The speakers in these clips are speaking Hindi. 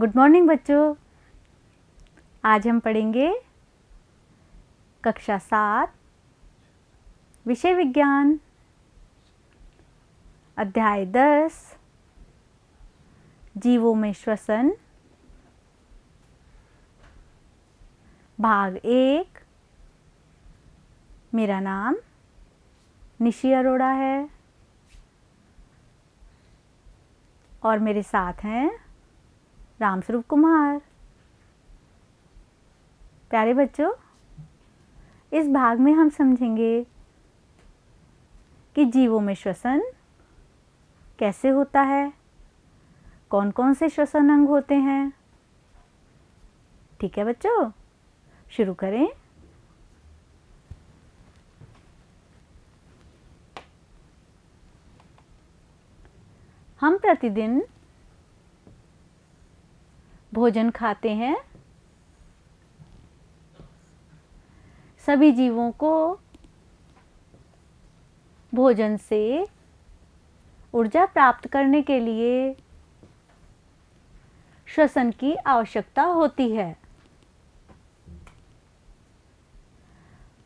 गुड मॉर्निंग बच्चों। आज हम पढ़ेंगे कक्षा 7 विषय विज्ञान अध्याय 10 जीवों में श्वसन भाग 1। मेरा नाम निशी अरोड़ा है और मेरे साथ हैं रामस्वरूप कुमार। प्यारे बच्चों, इस भाग में हम समझेंगे कि जीवों में श्वसन कैसे होता है, कौन कौन से श्वसन अंग होते हैं। ठीक है बच्चों, शुरू करें। हम प्रतिदिन भोजन खाते हैं। सभी जीवों को भोजन से ऊर्जा प्राप्त करने के लिए श्वसन की आवश्यकता होती है।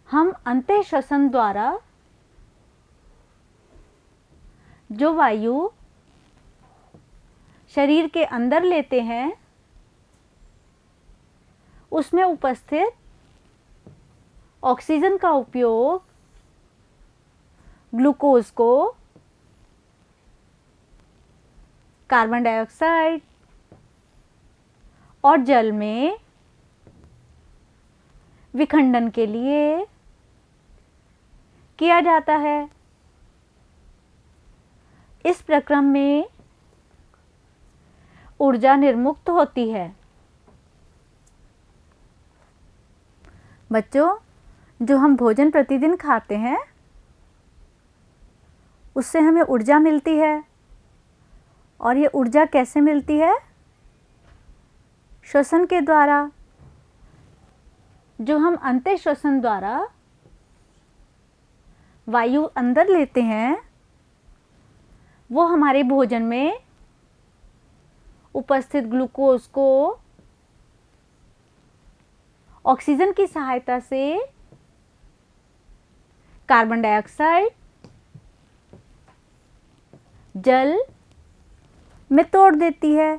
हम अंतः श्वसन द्वारा जो वायु शरीर के अंदर लेते हैं उसमें उपस्थित ऑक्सीजन का उपयोग ग्लूकोज को कार्बन डाइऑक्साइड और जल में विखंडन के लिए किया जाता है। इस प्रक्रम में ऊर्जा निर्मुक्त होती है। बच्चों, जो हम भोजन प्रतिदिन खाते हैं उससे हमें ऊर्जा मिलती है। और ये ऊर्जा कैसे मिलती है? श्वसन के द्वारा। जो हम अंतः श्वसन द्वारा वायु अंदर लेते हैं वो हमारे भोजन में उपस्थित ग्लूकोज को ऑक्सीजन की सहायता से कार्बन डाइऑक्साइड जल में तोड़ देती है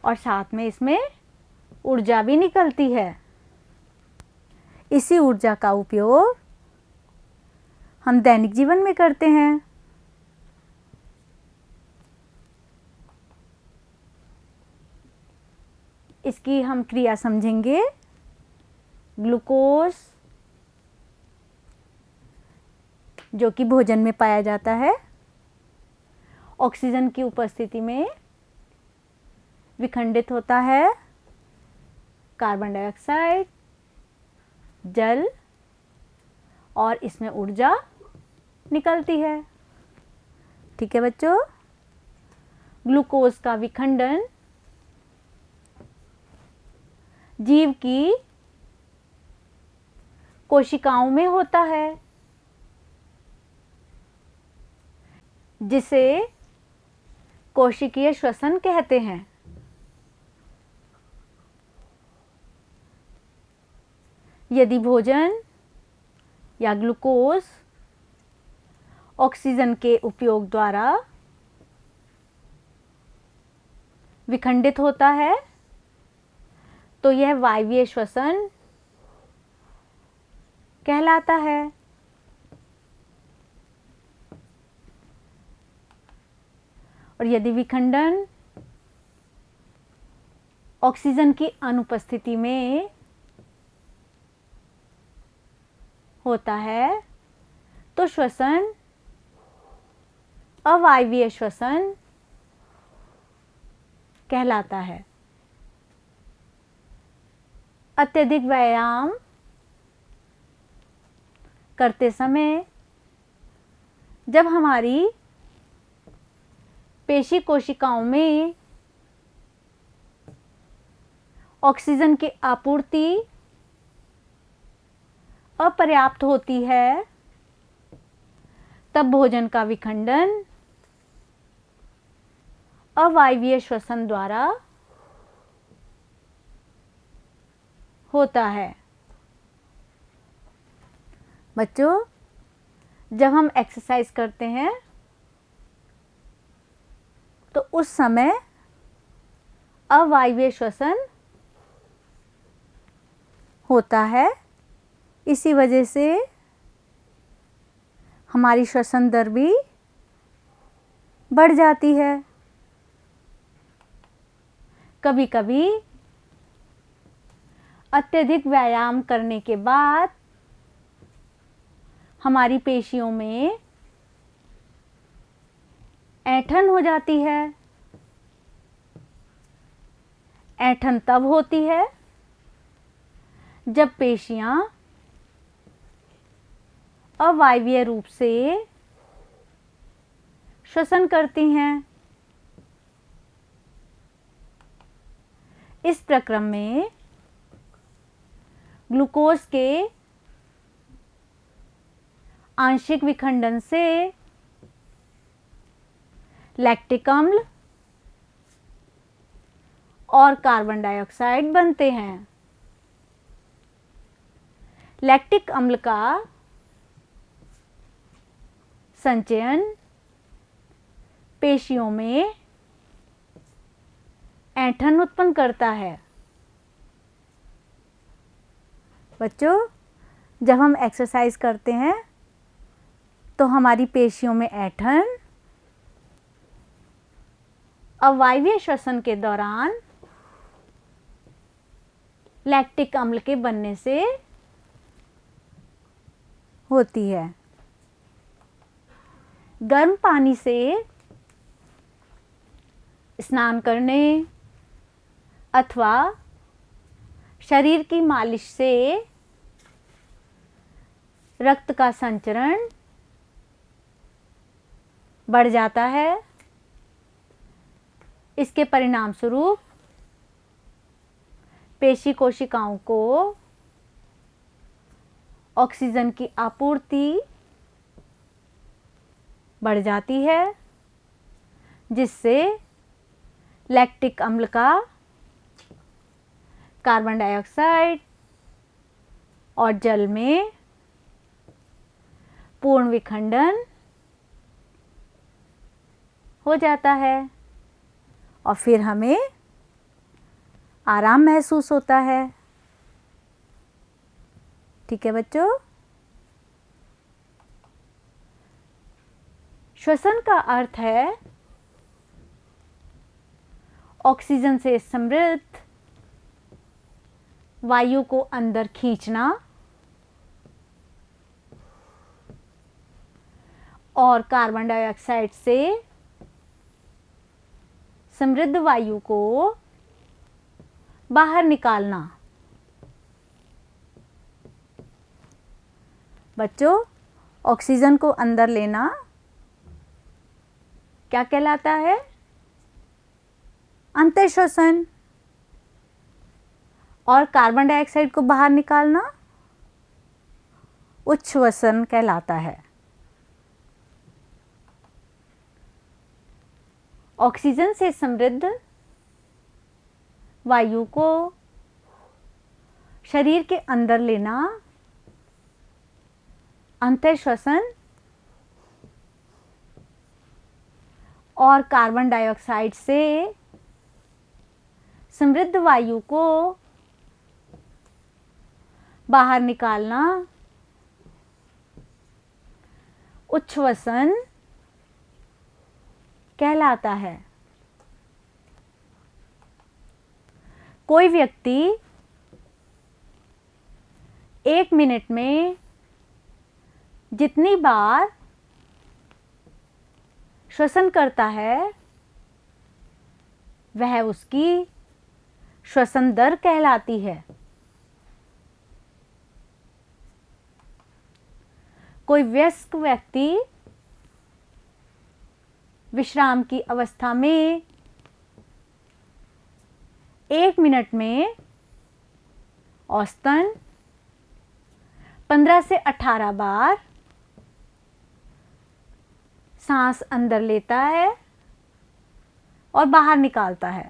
और साथ में इसमें ऊर्जा भी निकलती है। इसी ऊर्जा का उपयोग हम दैनिक जीवन में करते हैं। इसकी हम क्रिया समझेंगे। ग्लूकोज जो कि भोजन में पाया जाता है, ऑक्सीजन की उपस्थिति में विखंडित होता है कार्बन डाइऑक्साइड, जल और इसमें ऊर्जा निकलती है। ठीक है बच्चों, ग्लूकोज का विखंडन जीव की कोशिकाओं में होता है, जिसे कोशिकीय श्वसन कहते हैं। यदि भोजन या ग्लूकोज ऑक्सीजन के उपयोग द्वारा विखंडित होता है तो यह वायवीय श्वसन कहलाता है। और यदि विखंडन ऑक्सीजन की अनुपस्थिति में होता है तो श्वसन अवायवीय श्वसन कहलाता है। अत्यधिक व्यायाम करते समय जब हमारी पेशी कोशिकाओं में ऑक्सीजन की आपूर्ति अपर्याप्त होती है तब भोजन का विखंडन अवायवीय श्वसन द्वारा होता है। बच्चों, जब हम एक्सरसाइज करते हैं तो उस समय अवायवीय श्वसन होता है। इसी वजह से हमारी श्वसन दर भी बढ़ जाती है। कभी कभी अत्यधिक व्यायाम करने के बाद हमारी पेशियों में ऐंठन हो जाती है। ऐंठन तब होती है जब पेशियां अवायवीय रूप से श्वसन करती हैं। इस प्रक्रम में ग्लूकोज के आंशिक विखंडन से लैक्टिक अम्ल और कार्बन डाइऑक्साइड बनते हैं। लैक्टिक अम्ल का संचयन पेशियों में ऐंठन उत्पन्न करता है। बच्चों, जब हम एक्सरसाइज करते हैं तो हमारी पेशियों में ऐंठन अवायवीय श्वसन के दौरान लैक्टिक अम्ल के बनने से होती है। गर्म पानी से स्नान करने अथवा शरीर की मालिश से रक्त का संचरण बढ़ जाता है। इसके परिणाम स्वरूप पेशी कोशिकाओं को ऑक्सीजन की आपूर्ति बढ़ जाती है, जिससे लैक्टिक अम्ल का कार्बन डाइऑक्साइड और जल में पूर्ण विखंडन हो जाता है और फिर हमें आराम महसूस होता है। ठीक है बच्चों, श्वसन का अर्थ है ऑक्सीजन से समृद्ध वायु को अंदर खींचना और कार्बन डाइऑक्साइड से समृद्ध वायु को बाहर निकालना। बच्चों, ऑक्सीजन को अंदर लेना क्या कहलाता है? अंतःश्वसन। और कार्बन डाइऑक्साइड को बाहर निकालना उच्छ्वसन कहलाता है। ऑक्सीजन से समृद्ध वायु को शरीर के अंदर लेना अंतःश्वसन और कार्बन डाइऑक्साइड से समृद्ध वायु को बाहर निकालना उच्छ्वसन कहलाता है। कोई व्यक्ति 1 मिनट में जितनी बार श्वसन करता है वह उसकी श्वसन दर कहलाती है। कोई वयस्क व्यक्ति विश्राम की अवस्था में 1 मिनट में औसतन 15 से 18 बार सांस अंदर लेता है और बाहर निकालता है।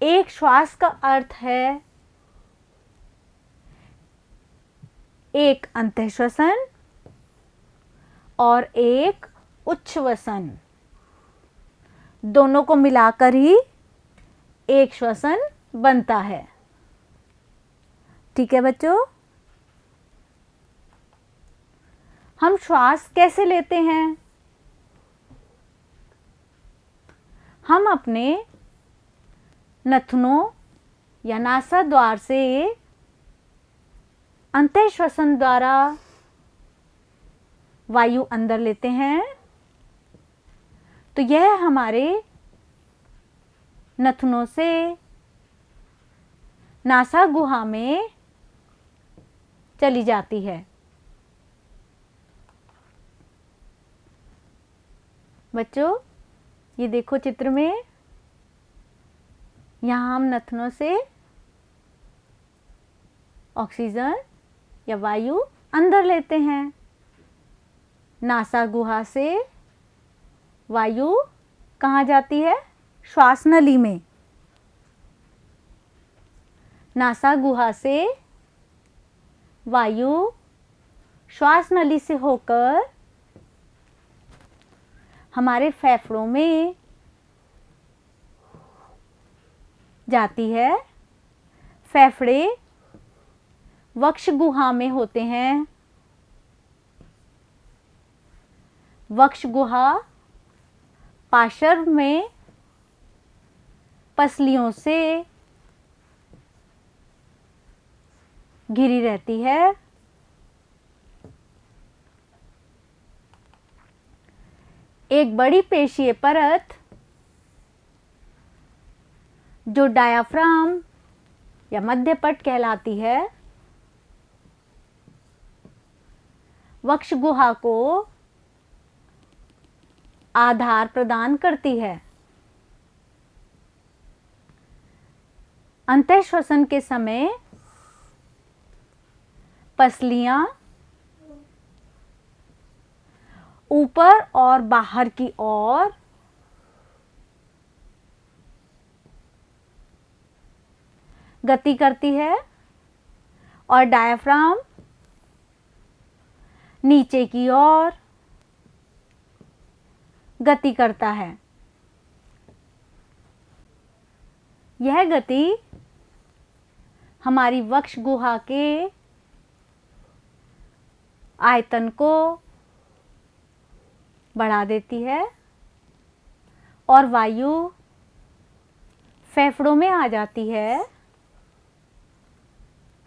एक श्वास का अर्थ है एक अंतःश्वसन और एक उच्छ्वसन, दोनों को मिलाकर ही एक श्वसन बनता है। ठीक है बच्चों, हम श्वास कैसे लेते हैं? हम अपने नथनों या नासा द्वार से अंतःश्वसन द्वारा वायु अंदर लेते हैं, तो यह हमारे नथनों से नासा गुहा में चली जाती है। बच्चों, ये देखो चित्र में, यहाँ हम नथनों से ऑक्सीजन या वायु अंदर लेते हैं, नासा गुहा से वायु कहाँ जाती है? श्वास नली में। नासा गुहा से वायु श्वास नली से होकर हमारे फेफड़ों में जाती है। फेफड़े वक्ष गुहा में होते हैं। वक्ष गुहा पार्श्व में पसलियों से घिरी रहती है। एक बड़ी पेशीय परत जो डायाफ्राम या मध्यपट कहलाती है, वक्ष गुहा को आधार प्रदान करती है। अंतःश्वसन के समय पसलियां ऊपर और बाहर की ओर गति करती है और डायाफ्राम नीचे की ओर गति करता है। यह गति हमारी वक्ष गुहा के आयतन को बढ़ा देती है और वायु फेफड़ों में आ जाती है।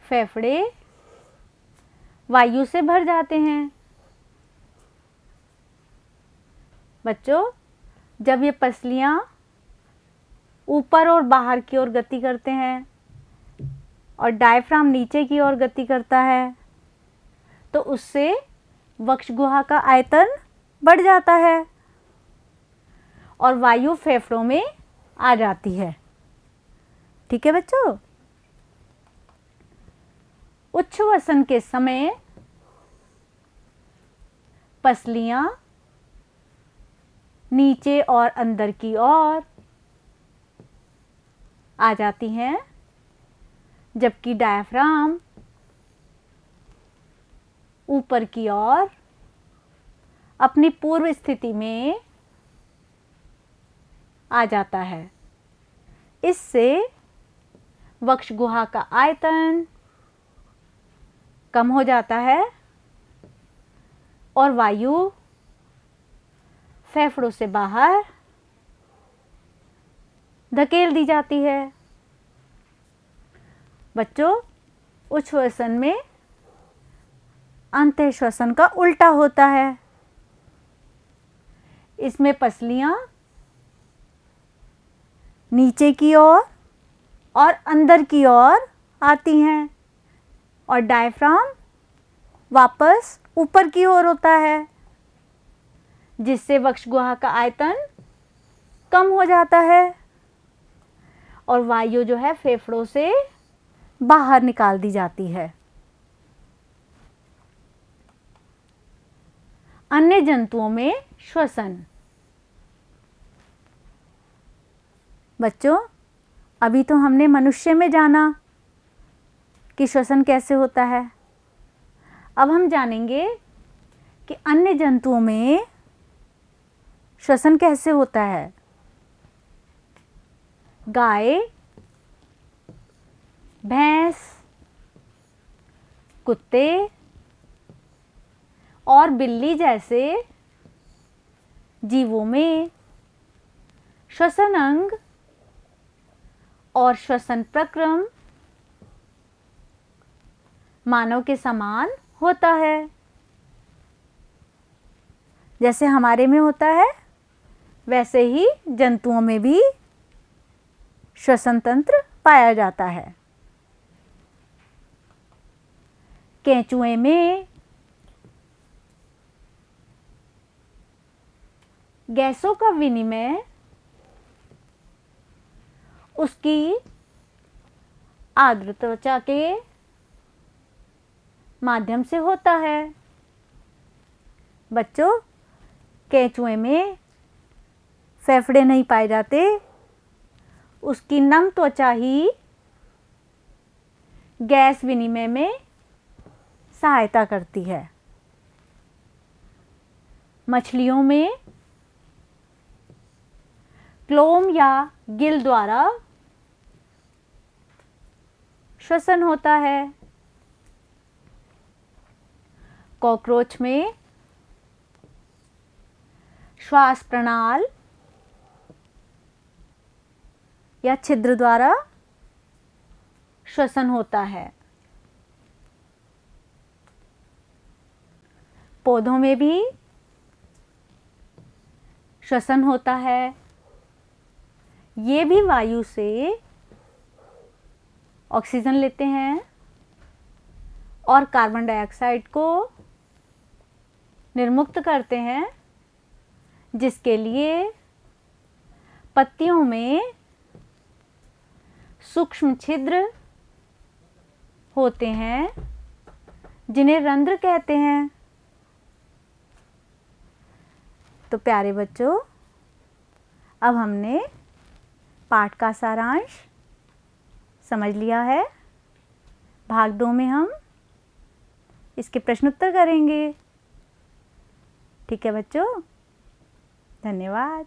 फेफड़े वायु से भर जाते हैं। बच्चों, जब ये पसलियां ऊपर और बाहर की ओर गति करते हैं और डायफ्राम नीचे की ओर गति करता है, तो उससे वक्ष गुहा का आयतन बढ़ जाता है और वायु फेफड़ों में आ जाती है। ठीक है बच्चों, उच्छ्वसन के समय पसलियां नीचे और अंदर की ओर आ जाती हैं, जबकि डायफ्राम ऊपर की ओर अपनी पूर्व स्थिति में आ जाता है। इससे वक्ष गुहा का आयतन कम हो जाता है और वायु फेफड़ों से बाहर धकेल दी जाती है। बच्चों, उच्छ्वसन में अंतःश्वसन का उल्टा होता है। इसमें पसलियां नीचे की ओर और अंदर की ओर आती हैं और डायफ्राम वापस ऊपर की ओर होता है, जिससे वक्ष गुहा का आयतन कम हो जाता है और वायु जो है फेफड़ों से बाहर निकाल दी जाती है। अन्य जंतुओं में श्वसन। बच्चों, अभी तो हमने मनुष्य में जाना कि श्वसन कैसे होता है। अब हम जानेंगे कि अन्य जंतुओं में श्वसन कैसे होता है। गाय, भैंस, कुत्ते और बिल्ली जैसे जीवों में श्वसन अंग और श्वसन प्रक्रम मानव के समान होता है। जैसे हमारे में होता है वैसे ही जंतुओं में भी श्वसन तंत्र पाया जाता है। केंचुए में गैसों का विनिमय उसकी आर्द्र त्वचा के माध्यम से होता है। बच्चों, केंचुए में फेफड़े नहीं पाए जाते, उसकी नम त्वचा ही गैस विनिमय में सहायता करती है। मछलियों में क्लोम या गिल द्वारा श्वसन होता है। कॉकरोच में श्वास प्रणाल या छिद्र द्वारा श्वसन होता है। पौधों में भी श्वसन होता है। ये भी वायु से ऑक्सीजन लेते हैं और कार्बन डाइऑक्साइड को निर्मुक्त करते हैं, जिसके लिए पत्तियों में सूक्ष्म छिद्र होते हैं जिन्हें रंध्र कहते हैं। तो प्यारे बच्चों, अब हमने पाठ का सारांश समझ लिया है। भाग 2 में हम इसके प्रश्न उत्तर करेंगे। ठीक है बच्चों, धन्यवाद।